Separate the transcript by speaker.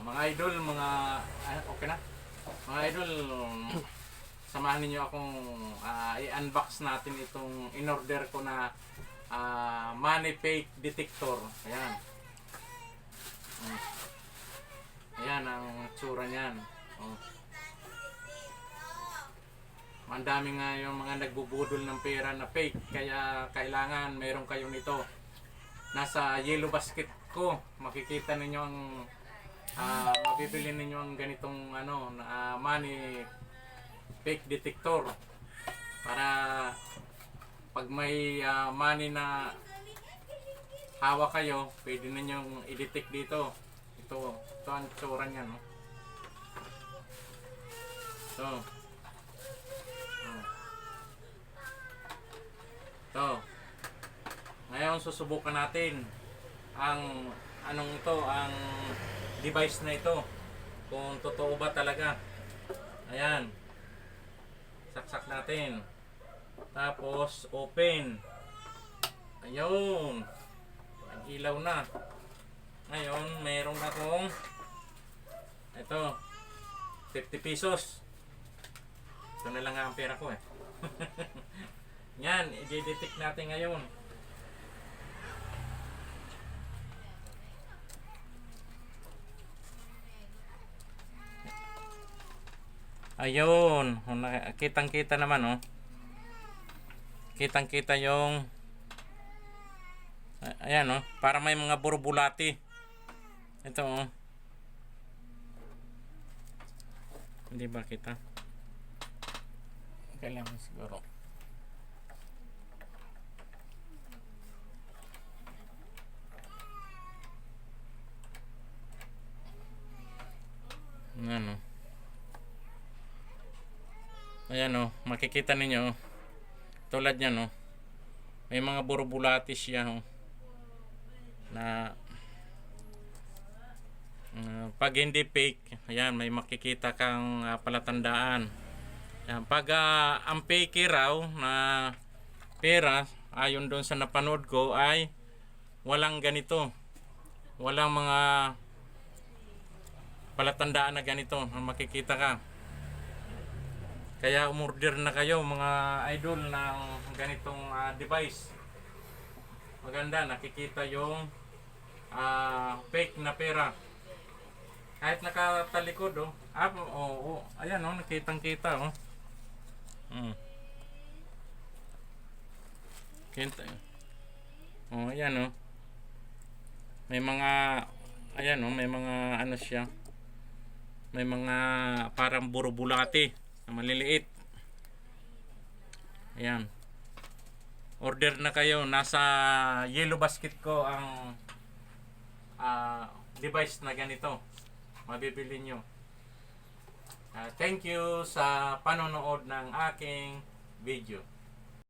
Speaker 1: Mga idol, okay na? Mga idol, samahan niyo akong i-unbox natin itong in-order ko na money fake detector. Ayan. Ayan ang tsura niyan. Ang dami nga yung mga nagbubudol ng pera na fake, kaya kailangan meron kayo nito. Nasa yellow basket ko, makikita ninyo ang mabibili ninyo ang ganitong money fake detector para pag may money na hawak kayo, pwede ninyong i-detect dito. Ito ang tsura niya, no? Ito. Ngayon susubukan natin ang ang device na ito, kung totoo ba talaga. Ayan, saksak natin, tapos open. Ayun, ang ilaw na. Ngayon meron akong ito 50 pesos. Ito na lang ang pera ko eh. Yan, i-detect natin ngayon. Ayun, kitang-kita naman, oh. Kitang-kita yung ayan, oh, para may mga burbulati. Ito, oh. Hindi ba kita? Kailangan siguro. Ano? Ayan, oh, makikita ninyo, oh. Tulad niyan, oh. May mga burbulati siya, oh. Na pag hindi fake, ayan, may makikita kang palatandaan. Ayan, pag ang fake raw na pera, ayon doon sa napanood ko, ay walang ganito. Walang mga palatandaan na ganito na makikita ka. Kaya umorder na kayo mga idol ng ganitong device. Maganda, nakikita yung fake na pera. Kahit nakatalikod, oh. Ayan, oh, nakitang-kita, oh. Kita. Oh, ayan, oh. May mga ayan, oh, may mga ano siya. May mga parang burbulati na maliliit. Ayan. Order na kayo. Nasa yellow basket ko ang device na ganito. Mabibili nyo. Thank you sa panonood ng aking video.